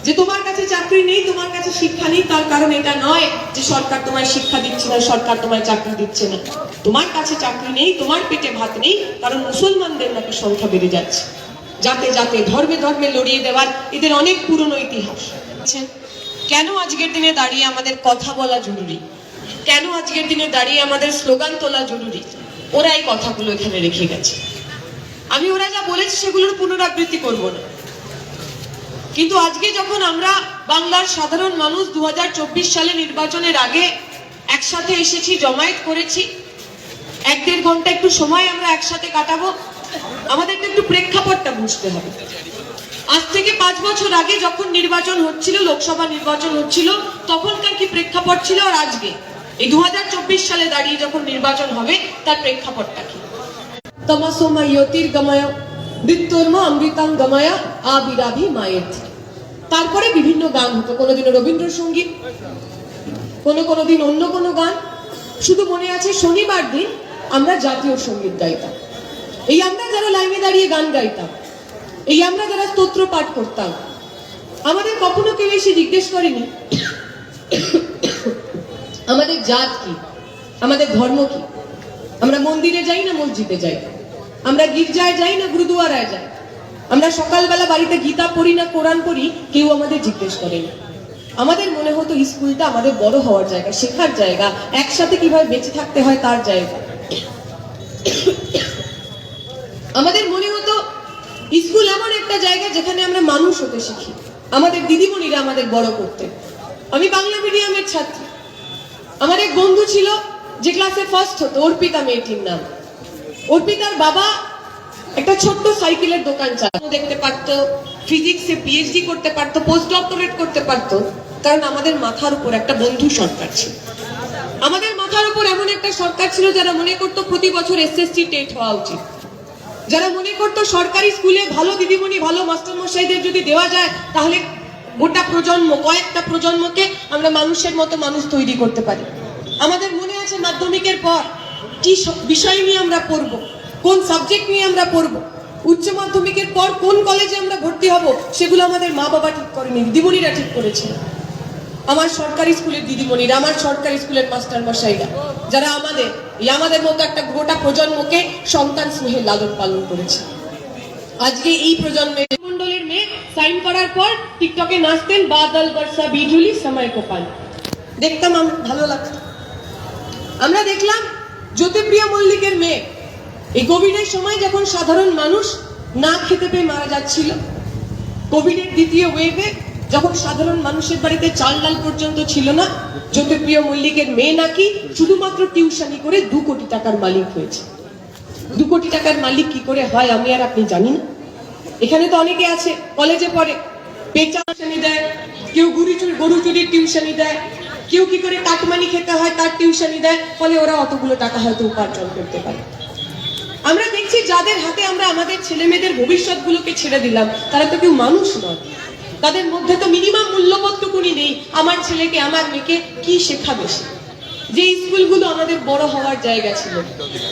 যে তোমার কাছে চাকরি নেই, তোমার কাছে শিক্ষা নেই, তার কারণ এটা নয় যে সরকার তোমায় শিক্ষা দিচ্ছে না, সরকার তোমায় চাকরি দিচ্ছে না। তোমার কাছে চাকরি নেই, তোমার পেটে ভাত নেই, কারণ মুসলমানদের নাকি সংখ্যা বেড়ে যাচ্ছে। যাতে যাতে ধর্মে ধর্মে লড়িয়ে দেওয়ার এদের অনেক পুরনো ইতিহাস। কেন আজকের দিনে দাঁড়িয়ে আমাদের কথা বলা জরুরি, কেন আজকের দিনে দাঁড়িয়ে আমাদের স্লোগান তোলা জরুরি, ওরা এই কথাগুলো এখানে রেখে গেছে। আমি ওরা যা বলেছি সেগুলোর পুনরাবৃত্তি করব না, কিন্তু আজকে যখন আমরা বাংলার সাধারণ মানুষ 2024 সালে নির্বাচনের আগে একসাথে এসেছি, জমায়েত করেছি, 1-1.5 ঘন্টা একটু সময় আমরা একসাথে কাটাবো, আমাদেরকে একটু প্রেক্ষাপটটা বুঝতে হবে। আজ থেকে 5 বছর আগে যখন নির্বাচন হচ্ছিল, লোকসভা নির্বাচন হচ্ছিল, তখনকার কি প্রেক্ষাপট ছিল, আর আজকে এই 2024 সালে দাঁড়িয়ে যখন নির্বাচন হবে তার প্রেক্ষাপটটা কি? তমসোমা জ্যোতির্গময় বিত্তর্ম অমৃতাং গময় আবিরাভি মায়ের। তারপরে বিভিন্ন গান হতো, কোনোদিন রবীন্দ্রসঙ্গীত, কোনোদিন অন্য কোনো গান। শুধু মনে আছে শনিবার দিন আমরা জাতীয় সঙ্গীত গাইতাম। এই আমরা যারা লাইনে দাঁড়িয়ে গান গাইতাম, এই আমরা যারা স্তোত্র পাঠ করতাম, আমাদের কখনো কেউ এসে জিজ্ঞেস করেনি আমাদের জাত কি, আমাদের ধর্ম কি, আমরা মন্দিরে যাই না মসজিদে যাই, আমরা গির্জায় যাই না গুরুদুয়ারায় যাই, আমরা সকালবেলা বাড়িতে গীতা পড়ি না কোরআন পড়ি, কেউ আমাদের জিজ্ঞেস করেনি। আমাদের মনে হতো স্কুলটা আমাদের বড় হওয়ার জায়গা, শেখার জায়গা, একসাথে কিভাবে বেঁচে থাকতে হয় তার জায়গা। আমাদের মনে হতো স্কুল এমন একটা জায়গা যেখানে আমরা মানুষ হতে শিখি। আমাদের দিদিমণিরা আমাদের বড় করতেন। আমি বাংলা মিডিয়ামের ছাত্রী। আমার এক বন্ধু ছিল যে ক্লাসে ফার্স্ট হতো, অর্পিতা মেয়েটির নাম। অর্পিতার বাবা একটা ছোট্ট সাইকেলের দোকান চালাতো, দেখতে পারতো, ফিজিক্সে পিএইচডি করতে পারতো, পোস্ট ডক্টরেট করতে পারতো, কারণ আমাদের মাথার উপর একটা বন্ধু সরকার ছিল। আমাদের মাথার উপর এমন একটা সরকার ছিল যারা মনে করতো প্রতি বছর এসএসসি টেট হওয়া উচিত, যারা মনে করতো সরকারি স্কুলে ভালো দিদিমণি, ভালো মাস্টারমশাইদের যদি দেওয়া যায় তাহলে গোটা প্রজন্ম, কয়েকটা প্রজন্মকে আমরা মানুষের মতো মানুষ তৈরি করতে পারি। আমাদের মনে আছে মাধ্যমিকের পর কি বিষয় নিয়ে আমরা পড়বো, কোন সাবজেক্ট নিয়ে আমরা পড়বো, উচ্চ মাধ্যমিকের পর কোন কলেজে আমরা ভর্তি হব, সেগুলো আমাদের মা বাবা ঠিক করেনি, দিদিমণিরা ঠিক করেছিল। আমার সরকারি স্কুলের দিদিমণিরা, আমার সরকারি স্কুলের মাস্টারমশাইরা, যারা আমাদের মতো একটা গোটা প্রজন্মকে সন্তান স্নেহে লালন পালন করেছে। আজকে এই প্রজন্মের মন্ডলের মেয়ে সাইন করার পর টিকটকে নাচতেন, বাদল বর্ষা বিজুলি সময় কো পান, দেখতাম আমরা, ভালো লাগতো। আমরা দেখলাম জ্যোতিপ্রিয়া মল্লিকের মেয়ে এই কোভিডের সময় যখন সাধারণ মানুষ না খেতে পেয়ে মারা যাচ্ছিল, কোভিডের দ্বিতীয় ওয়েভে যখন সাধারণ মানুষের বাড়িতে চাল ডাল পর্যন্ত ছিল না, জ্যোতিপ্রিয়া মল্লিকের মেয়ে নাকি শুধুমাত্র টিউশনি করে 2 কোটি টাকার মালিক হয়েছে। 2 কোটি টাকার মালিক কি করে হয় আমি আর আপনি জানি না। এখানে তো অনেকে আছে কলেজে পড়ে, পেঁচা টিউশনি দেয়, কেউ গরু চুরির টিউশনি দেয়, কেউ কি করে কাটমানি খেতে হয় তার টিউশনি দেয়, ফলে ওরা অতগুলো টাকা হয়তো উপার্জন করতে পারে। আমরা দেখছি যাদের হাতে আমরা আমাদের ছেলে মেয়েদের ভবিষ্যৎগুলোকে ছেড়ে দিলাম, তারা তো কেউ মানুষ নয়। তাদের মধ্যে তো মিনিমাম মূল্যবোধটুকুনি নেই, আমার ছেলেকে আমার মেয়েকে কি শেখাবে সে। যে স্কুলগুলো আমাদের বড় হওয়ার জায়গা ছিল,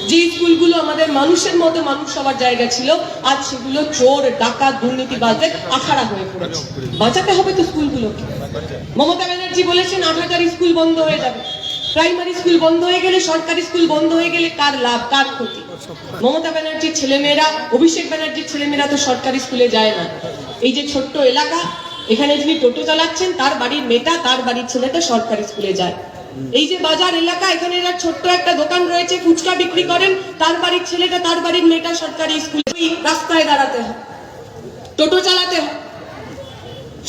যে স্কুলগুলো আমাদের মানুষের মতো মানুষ হওয়ার জায়গা ছিল, আজ সেগুলো চোর, ডাকাত, দুর্নীতিবাজদের আখাড়া হয়ে পড়েছে। বাঁচাতে হবে তো স্কুলগুলোকে। মমতা ব্যানার্জি বলেছেন 8,000 স্কুল বন্ধ হয়ে যাবে। প্রাইমারি স্কুল বন্ধ হয়ে গেলে, সরকারি স্কুল বন্ধ হয়ে গেলে কার লাভ, কার ক্ষতি? মমতা ব্যানার্জির ছেলেমেয়েরা, অভিষেক ব্যানার্জির ছেলেমেয়েরা তো সরকারি স্কুলে যায় না। এই যে ছোট্ট এলাকা, এখানে যিনি টোটো চালাচ্ছেন তার বাড়ির মেয়েটা, তার বাড়ির ছেলেটা সরকারি স্কুলে যায়। এই যে বাজার এলাকা, এখানে ছোট্ট একটা দোকান রয়েছে, ফুচকা বিক্রি করেন, তার বাড়ির ছেলেটা, তার বাড়ির মেয়েটা সরকারি স্কুলে। রাস্তায় দাঁড়াতে হয়, টোটো চালাতে হয়,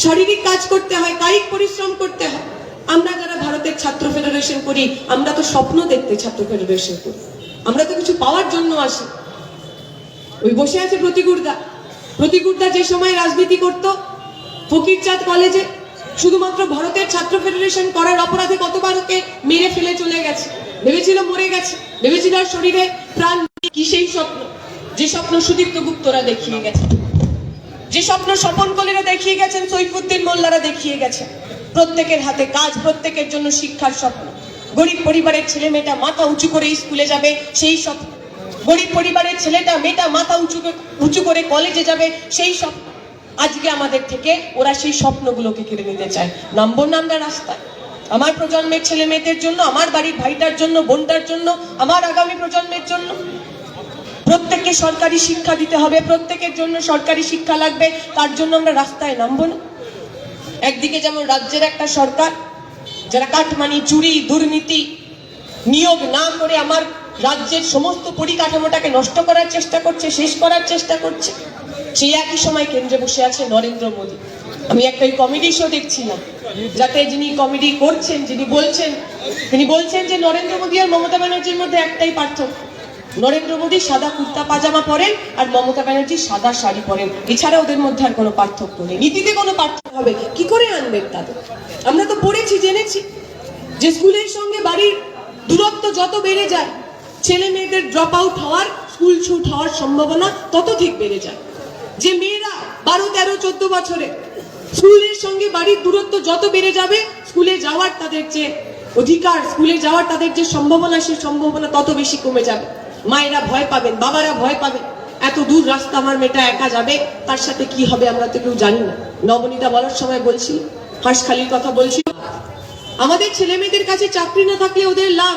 শারীরিক কাজ করতে হয়, কায়িক পরিশ্রম করতে হয়। আমরা যারা ভারতের ছাত্র ফেডারেশন করি, আমরা তো স্বপ্ন দেখতে ছাত্র ফেডারেশন করি, আমরা তো কিছু পাওয়ার জন্য আসি। ওই বসে আছে প্রতিগুর্দা যে সময় রাজনীতি করত ফকিরচাঁদ কলেজে, শুধুমাত্র ভারতের ছাত্র ফেডারেশন করার অপরাধে কতবার ওকে মেরে ফেলে চলে গেছে। ভেবেছিল মরে গেছে, ভেবেছিল শরীরে প্রাণ। কি সেই স্বপ্ন, যে স্বপ্ন সুদীপ্ত গুপ্তরা দেখিয়ে গেছে, যে স্বপ্ন স্বপন কলেরা দেখিয়ে গেছেন, সৈফুদ্দিন মোল্লারা দেখিয়ে গেছে। প্রত্যেকের হাতে কাজ, প্রত্যেকের জন্য শিক্ষার স্বপ্ন। গরিব পরিবারের ছেলে মেয়েটা মাথা উঁচু করে স্কুলে যাবে, সেই স্বপ্ন। গরিব পরিবারের ছেলেটা মেয়েটা মাথা উঁচু করে কলেজে যাবে, সেই স্বপ্ন। আজকে আমাদের থেকে ওরা সেই স্বপ্নগুলোকে কেড়ে নিতে চায়। নামবো না আমরা রাস্তায়? আমার প্রজন্মের ছেলে মেয়েদের জন্য, আমার বাড়ির ভাইটার জন্য, বোনটার জন্য, আমার আগামী প্রজন্মের জন্য। প্রত্যেককে সরকারি শিক্ষা দিতে হবে, প্রত্যেকের জন্য সরকারি শিক্ষা লাগবে, তার জন্য আমরা রাস্তায় নামবো না? একদিকে যেমন রাজ্যের একটা সরকার যারা কাটমানি, চুরি, দুর্নীতি নিয়োগ না করে আমার রাজ্যের সমস্ত পরিকাঠামোটাকে নষ্ট করার চেষ্টা করছে, শেষ করার চেষ্টা করছে, সেই একই সময় কেন্দ্রে বসে আছে নরেন্দ্র মোদী। আমি একটা কমেডি শো দেখছিলাম, যাতে যিনি কমেডি করছেন, তিনি বলছেন যে নরেন্দ্র মোদী আর মমতা ব্যানার্জির মধ্যে একটাই পার্থক্য, নরেন্দ্র মোদী সাদা কুর্তা পাজামা পরেন আর মমতা ব্যানার্জি সাদা শাড়ি পরেন, এছাড়া ওদের মধ্যে আর কোনো পার্থক্য নেই। নীতিতে কোনো পার্থক্য হবে কি করে আনবেন তাদের? আমরা তো পড়েছি, জেনেছি যে স্কুলের সঙ্গে বাড়ির দূরত্ব যত বেড়ে যায়, ছেলে মেয়েদের ড্রপ আউট হওয়ার, স্কুল ছুট হওয়ার সম্ভাবনা তত ঠিক বেড়ে যায়। যে মেয়েরা 12, 13, 14 বছরে স্কুলের সঙ্গে বাড়ির দূরত্ব যত বেড়ে যাবে, স্কুলে যাওয়ার তাদের যে অধিকার, স্কুলে যাওয়ার তাদের যে সম্ভাবনা, সেই সম্ভাবনা তত বেশি কমে যাবে। মায়েরা ভয় পাবেন, বাবারা ভয় পাবেন, এত দূর রাস্তা আমার মেয়েটা একা যাবে, তার সাথে কি হবে আমরা তো কেউ জানি না। নবনীতা বলার সময় বলছিল, হাঁসখালির কথা বলছিল, আমাদের ছেলে মেয়েদের কাছে চাকরি না থাকলে ওদের লাভ।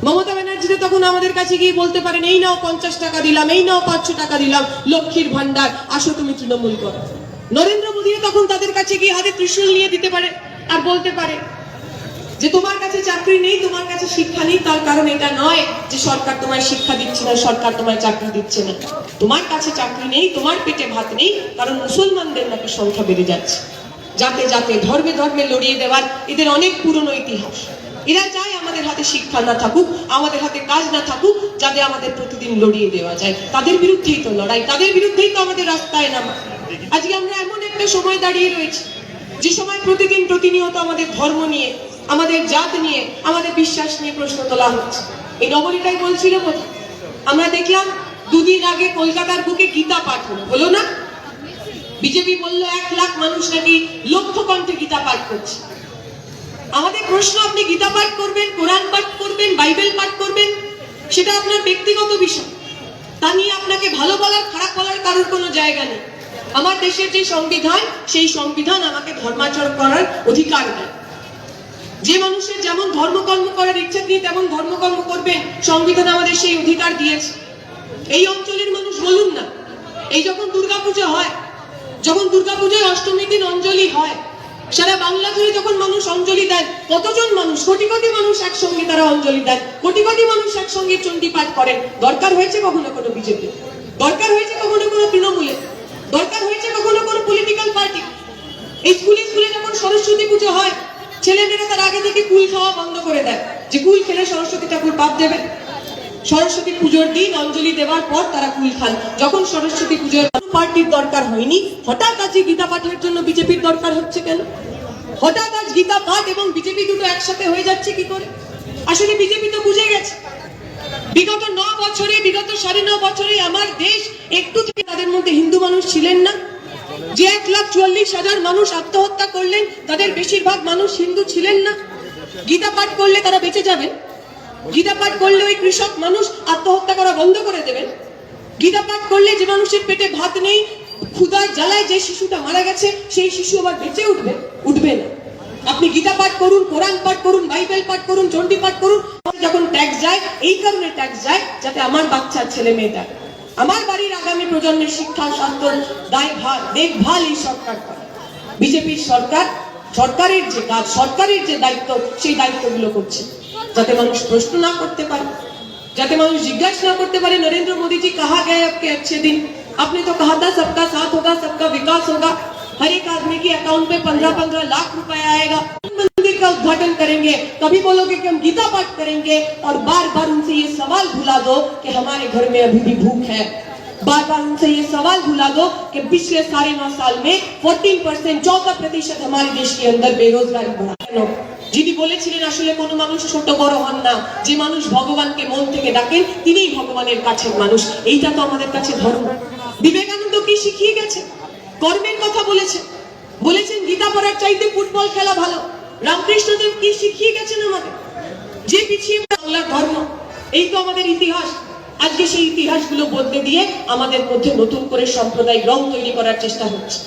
মমতা ব্যানার্জি তখন আমাদের কাছে গিয়ে বলতে পারেন, এই নাও 50 টাকা দিলাম, এই নাও 500 টাকা দিলাম, লক্ষ্মীর ভান্ডার, আসো তুমি তৃণমূল করো। নরেন্দ্র মোদী তখন তাদের কাছে গিয়ে হাতে ত্রিশূল নিয়ে দিতে পারে আর বলতে পারে যে তোমার কাছে চাকরি নেই, তোমার কাছে শিক্ষা নেই, তার কারণ এটা নয় যে সরকার তোমায় শিক্ষা দিচ্ছে না, সরকার তোমায় চাকরি দিচ্ছে না। তোমার কাছে চাকরি নেই, তোমার পেটে ভাত নেই, কারণ মুসলমানদের নাকি সংখ্যা বেড়ে যাচ্ছে। যাতে যাতে ধর্মে ধর্মে লড়িয়ে দেওয়ার এদের অনেক পুরনো ইতিহাস। এরা চায় আমাদের হাতে শিক্ষা না থাকুক, আমাদের হাতে কাজ না থাকুক, যাতে আমাদের প্রতিদিন লড়িয়ে দেওয়া যায়। তাদের বিরুদ্ধেই তো লড়াই, তাদের বিরুদ্ধেই তো আমাদের রাস্তায় নামা। আজকে আমরা এমন একটা সময় দাঁড়িয়ে রয়েছি, যে সময় প্রতিদিন প্রতিনিয়ত আমাদের ধর্ম নিয়ে, আমাদের জাত নিয়ে, আমাদের বিশ্বাস নিয়ে প্রশ্ন তোলা হচ্ছে। এই নবনীতাই বলছিল বোধ, আমরা দেখলাম 2 দিন আগে কলকাতার বুকে গীতা পাঠ হলো না? বিজেপি বলল 1 লাখ মানুষ নাকি লক্ষ কণ্ঠে গীতা পাঠ করছে। আমাদের প্রশ্ন, আপনি গীতা পাঠ করবেন, কোরআন পাঠ করবেন, বাইবেল পাঠ করবেন, সেটা আপনার ব্যক্তিগত বিষয়, তা নিয়ে আপনাকে ভালো বলার, খারাপ বলার কারোর কোনো জায়গা নেই। আমার দেশের যে সংবিধান, সেই সংবিধান আমাকে ধর্মাচরণ করার অধিকার দেয়। যে মানুষের যেমন ধর্মকর্ম করার ইচ্ছা দিয়ে তেমন ধর্মকর্ম করবেন, সংবিধান আমাদের সেই অধিকার দিয়েছে। এই অঞ্চলের মানুষ বলুন না, এই যখন দুর্গাপূজা হয়, যখন দুর্গাপূজায় অষ্টমীর দিন অঞ্জলি হয়, সারা বাংলা জুড়ে যখন মানুষ অঞ্জলি দেন, কতজন মানুষ, কোটি কোটি মানুষ একসঙ্গে তারা অঞ্জলি দেন, কোটি কোটি মানুষ একসঙ্গে চণ্ডী পাঠ করেন। দরকার হয়েছে কখনো কোনো বিজেপি? দরকার হয়েছে কখনো কোনো তৃণমূলে? দরকার হয়েছে কখনো কোনো পলিটিক্যাল পার্টি? এই স্কুলে স্কুলে যখন সরস্বতী পুজো হয়, ছেলেমেয়েরা তার আগে থেকে কুল খাওয়া বন্ধ করে দেয়, যে কুল খেলে সরস্বতী ঠাকুর পাপ দেবে। সরস্বতী পুজোর দিন অঞ্জলি দেওয়ার পর তারা কুল খান। যখন সরস্বতী পুজোর পার্টির দরকার হয়নি, হঠাৎ আজ গীতা পাঠের জন্য বিজেপির দরকার হচ্ছে কেন? হঠাৎ আজ গীতা পাঠ এবং বিজেপি দুটো একসাথে হয়ে যাচ্ছে কি করে? আসলে বিজেপি তো বুঝে গেছে, বিগত 9 বছরে, বিগত 9.5 বছরে আমার দেশ একটু থেকে তাদের মধ্যে হিন্দু মানুষ ছিলেন না। যে 1,44,000 মানুষ আত্মহত্যা করলেন, তাদের বেশিরভাগ মানুষ হিন্দু ছিলেন না। গীতা পাঠ করলে তারা বেঁচে যাবেন? গীতা পাঠ করলে ওই কৃষক মানুষ আত্মহত্যা করা বন্ধ করে দেবেন? গীতা পাঠ করলে যে মানুষের পেটে ভাত নেই, ক্ষুধার জ্বালায় যে শিশুটা মারা গেছে, সেই শিশু আবার বেঁচে উঠবে? উঠবে না। আপনি গীতা পাঠ করুন, কোরআন পাঠ করুন, বাইবেল পাঠ করুন, চণ্ডী পাঠ করুন, যখন ট্যাক্স যায়, এই কারণে ট্যাক্স যায় যাতে আমার বাচ্চার ছেলে মেয়েটা, আমার বাড়ির আগামী প্রজন্মের শিক্ষা, স্বাস্থ্য, দায়ভার, দেখভাল এই সরকার করে। বিজেপির সরকার, সরকারের যে কাজ, সরকারের যে দায়িত্ব, সেই দায়িত্বগুলো করছে যাতে মানুষ প্রশ্ন না করতে পারে, যাতে মানুষ জিজ্ঞাসা না করতে পারে নরেंद्र मोदी जी कहाँ गए आपके अच्छे दिन? आपने तो कहा था सबका साथ होगा, सबका विकास होगा, हर एक आदमी के अकाउंट में 15-15 लाख रुपए आएगा, मंदिर का उद्घाटन करेंगे, कभी बोलोगे कि हम गीता पाठ करेंगे, और बार बार उनसे ये सवाल भुला दो कि हमारे घर में अभी भी भूख है। बार बार उनसे ये सवाल भुला दो कि पिछले 9.5 साल में 14%, 14% हमारे देश के अंदर बेरोजगारी बढ़ा है। যিনি বলেছিলেন আসলে কোনো মানুষ ছোট বড় হন না, যে মানুষ ভগবানকে মন থেকে ডাকেন তিনিই ভগবানের কাছের মানুষ। এইটা তো আমাদের কাছে ধর্ম। বিবেকানন্দ কি শিখিয়ে গেছে? কর্মের কথা বলেছেন, বলেছেন গীতা পড়ার চাইতে ফুটবল খেলা ভালো। রামকৃষ্ণদেব কি শিখিয়ে গেছেন আমাদের? যে পিছিয়ে বাংলার ধর্ম, এই তো আমাদের ইতিহাস। আজকে সেই ইতিহাসগুলো বদলে দিয়ে আমাদের মধ্যে নতুন করে সাম্প্রদায়িক রং তৈরি করার চেষ্টা হচ্ছে।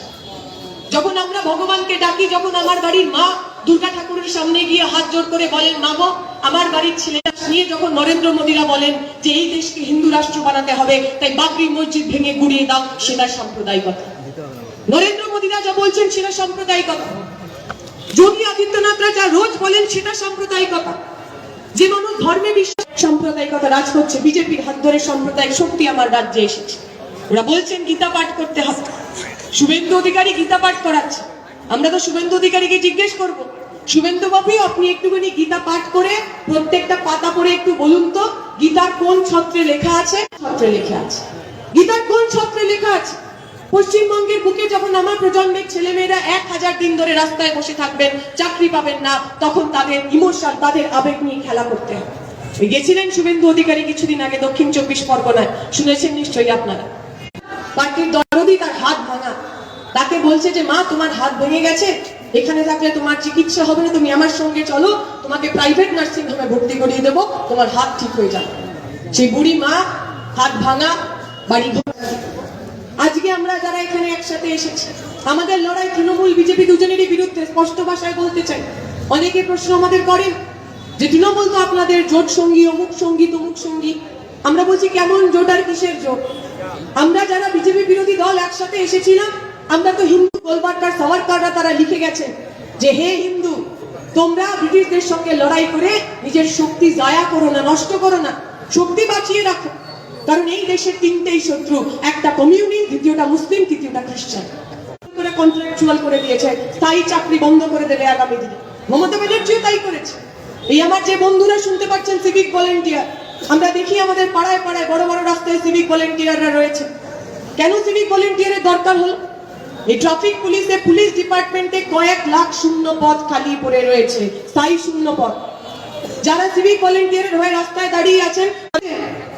যখন আমরা ভগবানকে ডাকি, যখন আমার বাড়ির মা দুর্গা ঠাকুরের সামনে গিয়ে হাত জোড় করে বলেন, মা গো আমার বাড়ির ছেলেটা নিয়ে যখন নরেন্দ্র মোদীরা বলেন যে এই দেশকে হিন্দু রাষ্ট্র বানাতে হবে, তাই বাবরি মসজিদ ভেঙে গুড়িয়ে দাও, সেটা সাম্প্রদায়িকতা। নরেন্দ্র মোদীরা যা বলছেন সেটা সাম্প্রদায়িকতা। যোগী আদিত্যনাথরা যা রোজ বলেন সেটা সাম্প্রদায়িকতা। যে মানুষ ধর্মে বিশ্বাস, সাম্প্রদায়িকতা রাজ করছে। বিজেপির হাত ধরে সাম্প্রদায়িক শক্তি আমার রাজ্যে এসেছে। ওরা বলছেন গীতা পাঠ করতে হবে। শুভেন্দু অধিকারী গীতা পাঠ করাচ্ছে। আমরা তো শুভেন্দু অধিকারীকে জিজ্ঞেস করব, শুভেন্দু বাবু আপনি একটুখানি গীতা পাঠ করে প্রত্যেকটা পাতা পড়ে একটু বলুন তো, গীতার কোন ছত্রে লেখা আছে? ছত্রে লেখা আছে। গীতার কোন ছত্রে লেখা আছে? পশ্চিমবঙ্গের বুকে যখন আমার প্রজন্মের ছেলেমেয়েরা 1000 দিন ধরে রাস্তায় বসে থাকবেন, চাকরি পাবেন না, তখন তাদের ইমোশন, তাদের আবেগ নিয়ে খেলা করতে হবে। গেছিলেন শুভেন্দু অধিকারী কিছুদিন আগে দক্ষিণ 24 পরগনায়, শুনেছেন নিশ্চয়ই আপনারা। পার্টির দরদি তার হাত ভাঙা, তাকে বলছে যে মা তোমার হাত ভেঙে গেছে, এখানে থাকলে তোমার চিকিৎসা হবে না, তুমি আমার সঙ্গে চলো, তোমাকে প্রাইভেট নার্সিং হোমে ভর্তি করিয়ে দেবো, তোমার হাত ঠিক হয়ে যাবে। সেই বুড়ি মা হাত ভাঙা, বাড়ি ঘর। আজকে আমরা যারা এখানে একসাথে এসেছি, আমাদের লড়াই তৃণমূল বিজেপি দুজনেরই বিরুদ্ধে। স্পষ্ট ভাষায় বলতে চাই, অনেকে প্রশ্ন আমাদের করেন যে তৃণমূল তো আপনাদের জোট সঙ্গী, অমুক সঙ্গী তমুক সঙ্গী। আমরা বলছি কেমন জোট আর কিসের জোট? আমরা যারা বিজেপি বিরোধী দল একসাথে এসেছিলাম, আমরা তো হিন্দু। গোলবার্কার সাভারকাররা তারা লিখে গেছেন যে হে হিন্দু, তোমরা ব্রিটিশদের সঙ্গে লড়াই করে নিজের শক্তি জায়া করো না, নষ্ট করো না, শক্তি বাঁচিয়ে রাখো। কারণ এই দেশের 3টেই শত্রু, একটা কমিউনিস্ট, দ্বিতীয়টা মুসলিম, তৃতীয়টা খ্রিস্টান। কন্ট্রাকচুয়াল করে দিয়েছে, স্থায়ী চাকরি বন্ধ করে দেবে আগামী দিনে। মমতা ব্যানার্জিও তাই করেছে। এই আমার যে বন্ধুরা শুনতে পাচ্ছেন সিভিক ভলেন্টিয়ার, আমরা দেখি আমাদের পাড়ায় পাড়ায় বড় বড় রাস্তায় সিভিক ভলেন্টিয়াররা রয়েছে। কেন সিভিক ভলেন্টিয়ারের দরকার হলো? এই ট্রাফিক পুলিশে, পুলিশ ডিপার্টমেন্টে কয়েক লাখ শূন্য পদ খালি পড়ে রয়েছে, স্থায়ী শূন্য পদ। যারা সিভিক ভলেন্টিয়ারের হয়ে রাস্তায় দাঁড়িয়ে আছেন,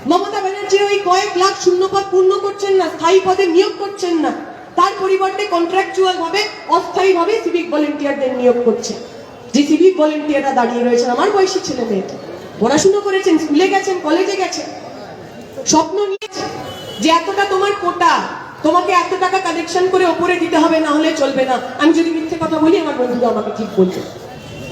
মমতা ব্যানার্জি ওই কয়েক লাখ শূন্য পদ পূর্ণ করছেন না, স্থায়ী পদে নিয়োগ করছেন না, তার পরিবর্তে কন্ট্রাকচুয়াল ভাবে, অস্থায়ী ভাবে সিভিক ভলেন্টিয়ারদের নিয়োগ করছে। যে সিভিক ভলেন্টিয়াররা দাঁড়িয়ে রয়েছেন আমার বয়সী ছেলে মেয়েটা, পড়াশোনা করেছেন, স্কুলে গেছেন, কলেজে গেছেন, স্বপ্ন নিয়েছেন যে এতটা তোমার কোটা, তোমাকে এত টাকা কালেকশন করে ওপরে দিতে হবে, না হলে চলবে না। আমি যদি মিথ্যে কথা বলি আমার বন্ধুরা আমাকে ঠিক বলছে।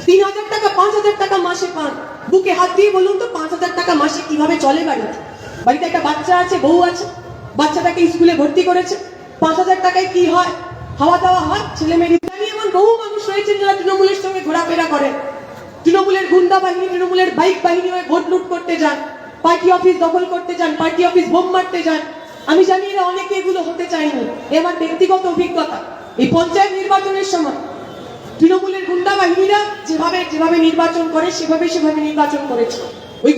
3000 টাকা 5000 টাকা মাসে পান, বুকে হাত দিয়ে বলুন তো 5000 টাকা মাসে কিভাবে চলে বাড়িতে? বাড়িতে একটা বাচ্চা আছে, বউ আছে, বাচ্চাটাকে স্কুলে ভর্তি করেছে, 5000 টাকায় কি হয়? খাওয়া দাওয়া হয়, ছেলে মেয়ে। এমন বহু মানুষ রয়েছেন যারা তৃণমূলের সঙ্গে ঘোরাফেরা করেন, তৃণমূলের গুন্ডা বাহিনী, তৃণমূলের বাইক বাহিনী হয়ে ভোট লুট করতে যান, পার্টি অফিস দখল করতে যান, পার্টি অফিস বোম মারতে যান। আমি জানি এরা অনেকে এগুলো হতে চায়নি। আমার ব্যক্তিগত অভিজ্ঞতা, এই পঞ্চায়েত নির্বাচনের সময় তৃণমূলের গুন্ডা বাহিনীরা যেভাবে নির্বাচন করে সেভাবে নির্বাচন করেছে। ওই